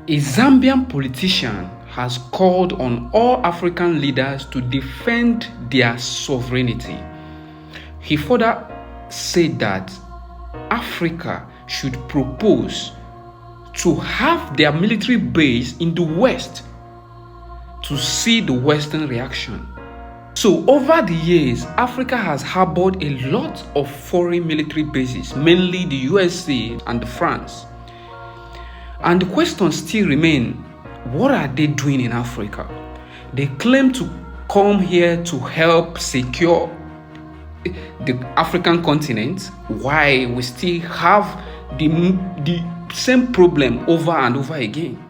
A Zambian politician has called on all African leaders to defend their sovereignty. He further said that Africa should propose to have their military base in the West to see the Western reaction. So over the years, Africa has harbored a lot of foreign military bases, mainly the USA and France. And the question still remains, what are they doing in Africa? They claim to come here to help secure the African continent, while we still have the same problem over and over again.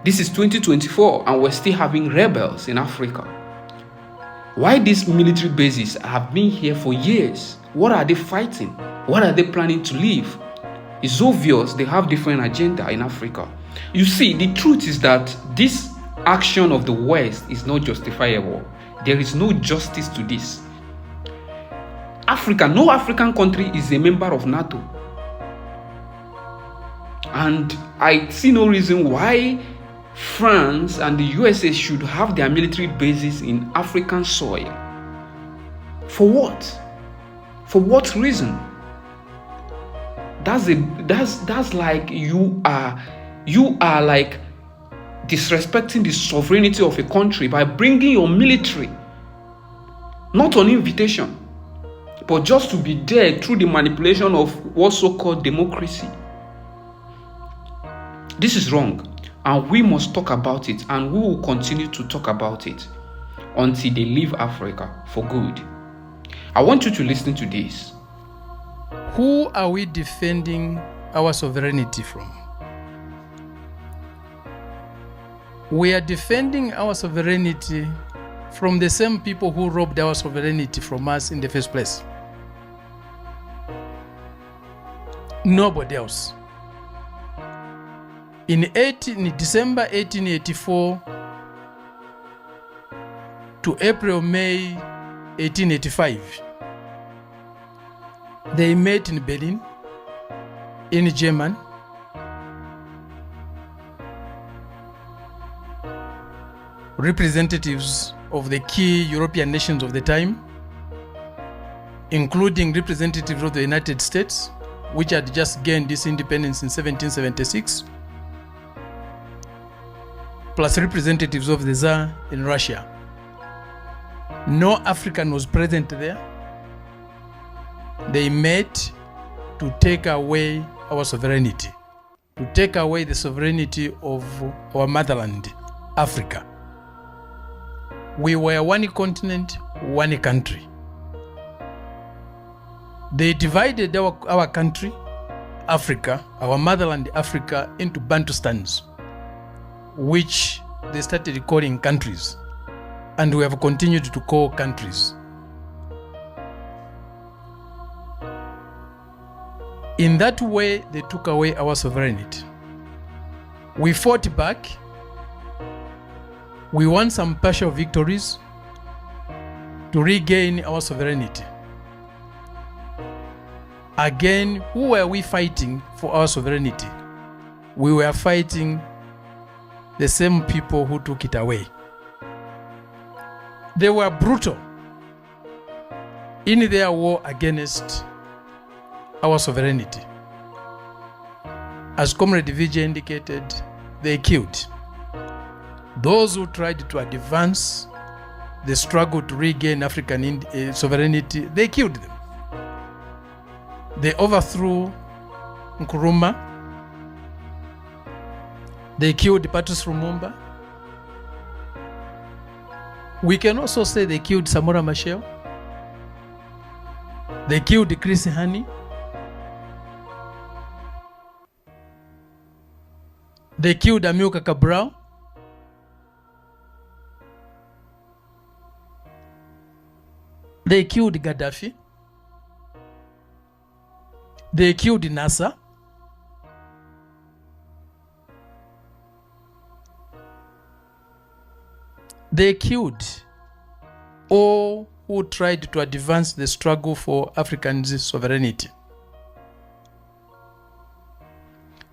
This is 2024 and we're still having rebels in Africa. Why these military bases have been here for years? What are they fighting? What are they planning to leave? It's obvious they have different agenda in Africa. You see, the truth is that this action of the West is not justifiable. There is no justice to this. Africa, no African country is a member of NATO. And I see no reason why France and the USA should have their military bases in African soil. For what? For what reason? That's like you are like disrespecting the sovereignty of a country by bringing your military, not on invitation, but just to be there through the manipulation of what's so-called democracy. This is wrong, and we must talk about it, and we will continue to talk about it until they leave Africa for good. I want you to listen to this. Who are we defending our sovereignty from? We are defending our sovereignty from the same people who robbed our sovereignty from us in the first place. Nobody else. In December 1884 to April-May 1885, they met in Berlin, in Germany. Representatives of the key European nations of the time, including representatives of the United States, which had just gained this independence in 1776, plus representatives of the Tsar in Russia. No African was present there. They met to take away our sovereignty, to take away the sovereignty of our motherland, Africa. We were one continent, one country. They divided our country, Africa, our motherland, Africa, into Bantustans, which they started calling countries, and we have continued to call countries. In that way, they took away our sovereignty. We fought back. We won some partial victories to regain our sovereignty. Again, who were we fighting for our sovereignty? We were fighting the same people who took it away. They were brutal in their war against our sovereignty. As Comrade Vijay indicated, they killed those who tried to advance the struggle to regain African sovereignty. They killed them. They overthrew Nkrumah. They killed Patrice Lumumba. We can also say they killed Samora Machel. They killed Chris Hani. They killed Amilcar Cabral. They killed Gaddafi. They killed Nasser. They killed all who tried to advance the struggle for Africans' sovereignty.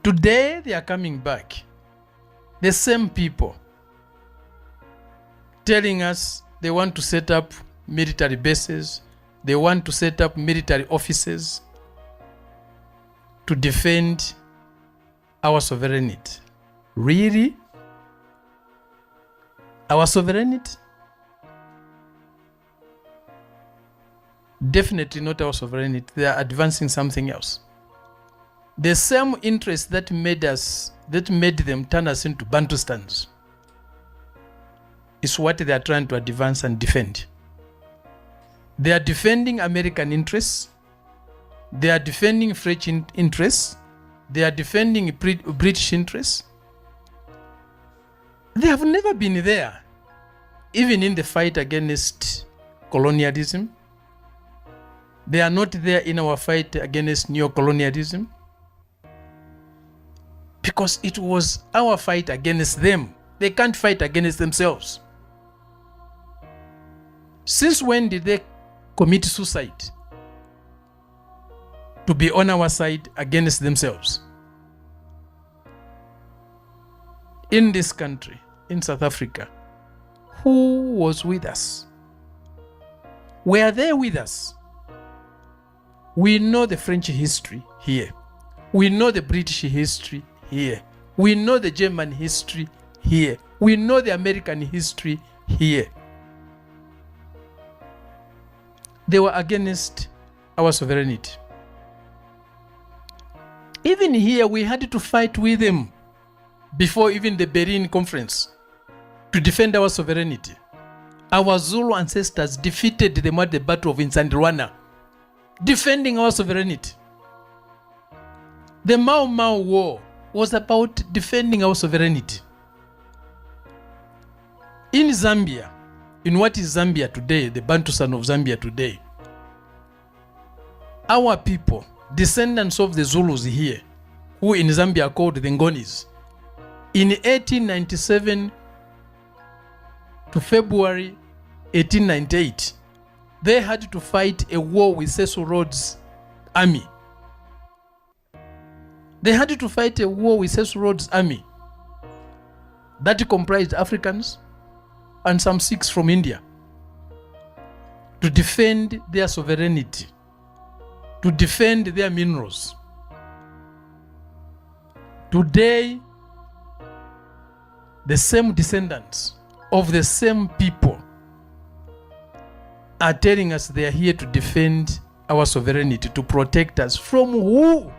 Today, they are coming back The same people telling us they want to set up military bases, they want to set up military offices to defend our sovereignty. Really? Our sovereignty? Definitely not our sovereignty. They are advancing something else. The same interest that made them turn us into Bantustans is what they are trying to advance and defend. They are defending American interests. They are defending French interests. They are defending British interests. They have never been there, even in the fight against colonialism. They are not there in our fight against neo-colonialism, because it was our fight against them. They can't fight against themselves. Since when did they commit suicide to be on our side against themselves? In this country, in South Africa, who was with us? Were they with us? We know the French history here. We know the British history here. We know the German history here. We know the American history here. They were against our sovereignty. Even here, we had to fight with them before even the Berlin Conference to defend our sovereignty. Our Zulu ancestors defeated them at the Battle of Insandrwana, defending our sovereignty. The Mau Mau War was about defending our sovereignty. In Zambia, in what is Zambia today, the Bantustan of Zambia today, our people, descendants of the Zulus here, who in Zambia are called the Ngonis, in 1897 to February 1898, they had to fight a war with Cecil Rhodes' army. They had to fight a war with Cecil Rhodes' army that comprised Africans and some Sikhs from India to defend their sovereignty, to defend their minerals. Today, the same descendants of the same people are telling us they are here to defend our sovereignty, to protect us from who?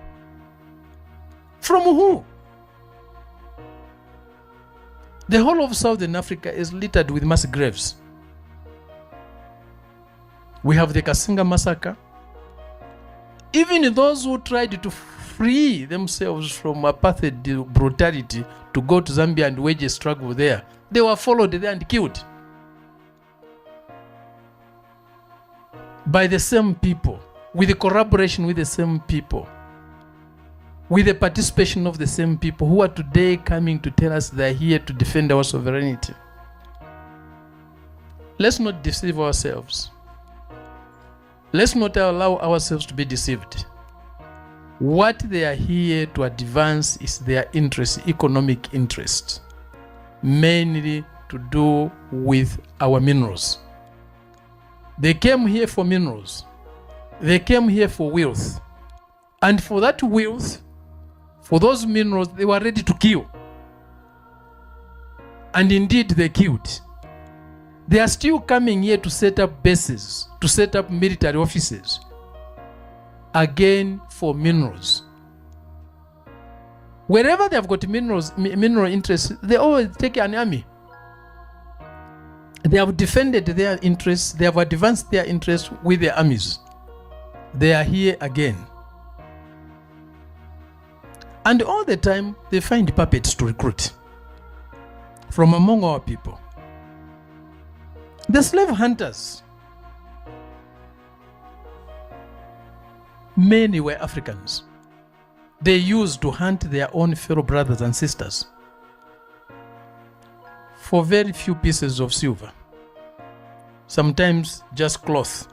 From who? The whole of Southern Africa is littered with mass graves. We have the Kasinga massacre. Even those who tried to free themselves from apartheid brutality to go to Zambia and wage a struggle there, they were followed there and killed by the same people, with the collaboration with the same people, with the participation of the same people who are today coming to tell us they are here to defend our sovereignty. Let's not deceive ourselves. Let's not allow ourselves to be deceived. What they are here to advance is their interest, economic interest, mainly to do with our minerals. They came here for minerals. They came here for wealth. And for that wealth, for those minerals, they were ready to kill. And indeed, they killed. They are still coming here to set up bases, to set up military offices, again for minerals. Wherever they have got mineral interests, they always take an army. They have defended their interests, they have advanced their interests with their armies. They are here again. And all the time, they find puppets to recruit from among our people. The slave hunters, many were Africans. They used to hunt their own fellow brothers and sisters for very few pieces of silver, sometimes just cloth.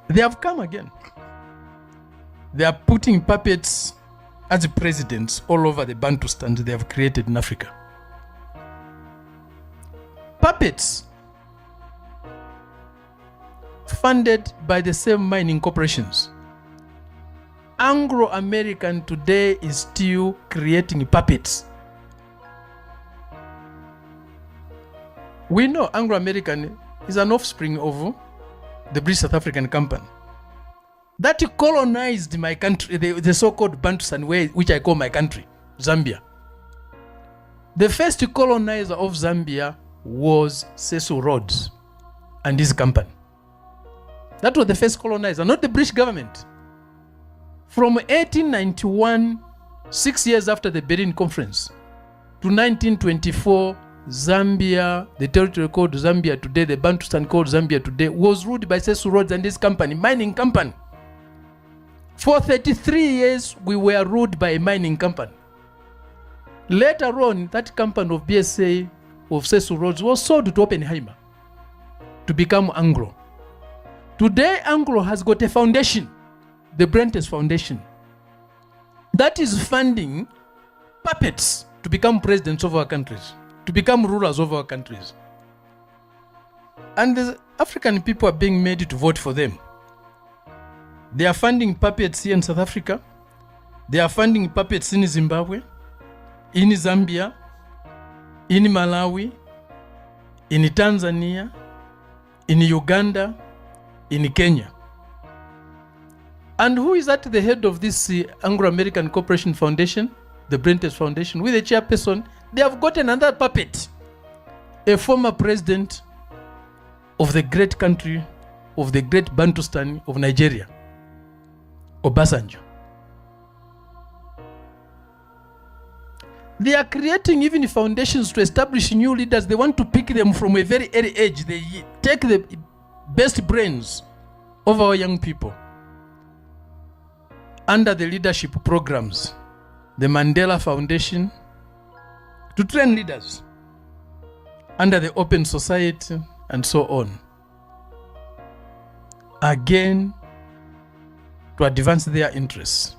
They have come again. They are putting puppets as presidents all over the Bantustan they have created in Africa. Puppets funded by the same mining corporations. Anglo-American today is still creating puppets. We know Anglo-American is an offspring of the British South African Company that colonized my country, the so-called Bantustan, which I call my country, Zambia. The first colonizer of Zambia was Cecil Rhodes and his company. That was the first colonizer, not the British government. From 1891, 6 years after the Berlin Conference, to 1924, Zambia, the territory called Zambia today, the Bantustan called Zambia today, was ruled by Cecil Rhodes and his company, mining company. For 33 years, we were ruled by a mining company. Later on, that company of BSA of Cecil Rhodes was sold to Oppenheimer to become Anglo. Today, Anglo has got a foundation, the Brentes Foundation, that is funding puppets to become presidents of our countries, to become rulers of our countries. And the African people are being made to vote for them. They are funding puppets here in South Africa. They are funding puppets in Zimbabwe, in Zambia, in Malawi, in Tanzania, in Uganda, in Kenya. And who is at the head of this Anglo-American Corporation Foundation, the Brentes Foundation, with a chairperson? They have got another puppet, a former president of the great country, of the great Bantustan of Nigeria, Obasanjo. They are creating even foundations to establish new leaders. They want to pick them from a very early age. They take the best brains of our young people under the leadership programs, the Mandela Foundation, to train leaders under the Open Society and so on. Again, to advance their interests.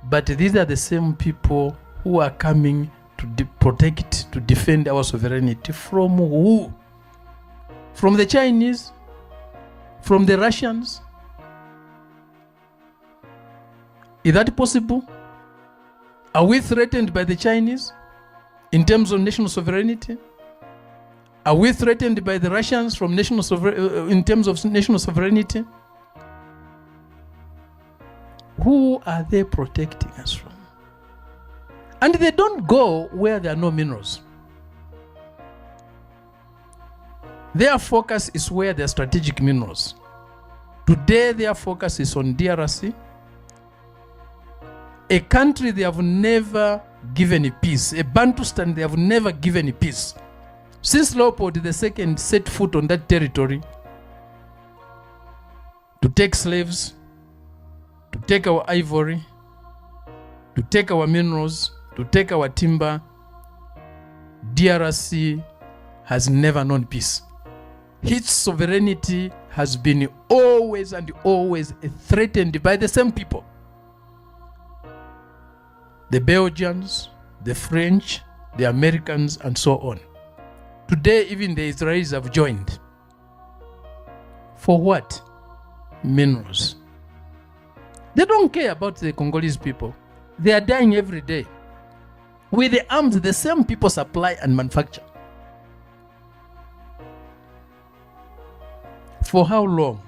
But these are the same people who are coming to protect, to defend our sovereignty from who? From the Chinese? From the Russians? Is that possible? Are we threatened by the Chinese in terms of national sovereignty? Are we threatened by the Russians from in terms of national sovereignty? Who are they protecting us from? And they don't go where there are no minerals. Their focus is where there are strategic minerals. Today, their focus is on DRC, a country they have never given peace, a Bantustan they have never given peace. Since Leopold II set foot on that territory to take slaves, to take our ivory, to take our minerals, to take our timber, DRC has never known peace. Its sovereignty has been always and always threatened by the same people. The Belgians, the French, the Americans, and so on. Today, even the Israelis have joined. For what? Minerals. They don't care about the Congolese people. They are dying every day. With the arms the same people supply and manufacture. For how long?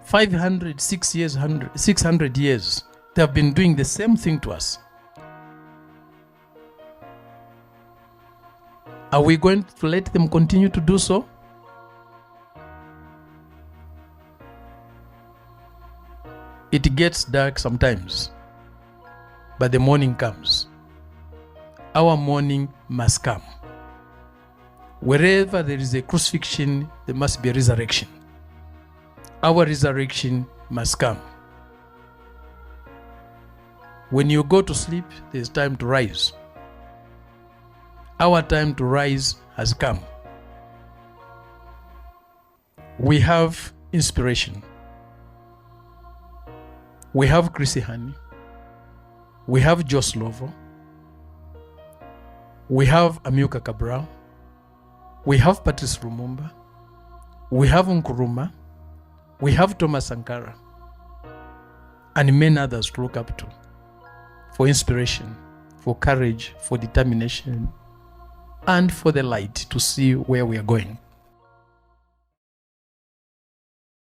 500, 600 years. They have been doing the same thing to us. Are we going to let them continue to do so? It gets dark sometimes, but the morning comes. Our morning must come. Wherever there is a crucifixion, there must be a resurrection. Our resurrection must come. When you go to sleep, there's time to rise. Our time to rise has come. We have inspiration. We have Chrissy Hani. We have Joe Slovo. We have Amilcar Cabral. We have Patrice Lumumba. We have Nkrumah. We have Thomas Sankara. And many others to look up to for inspiration, for courage, for determination, and for the light to see where we are going.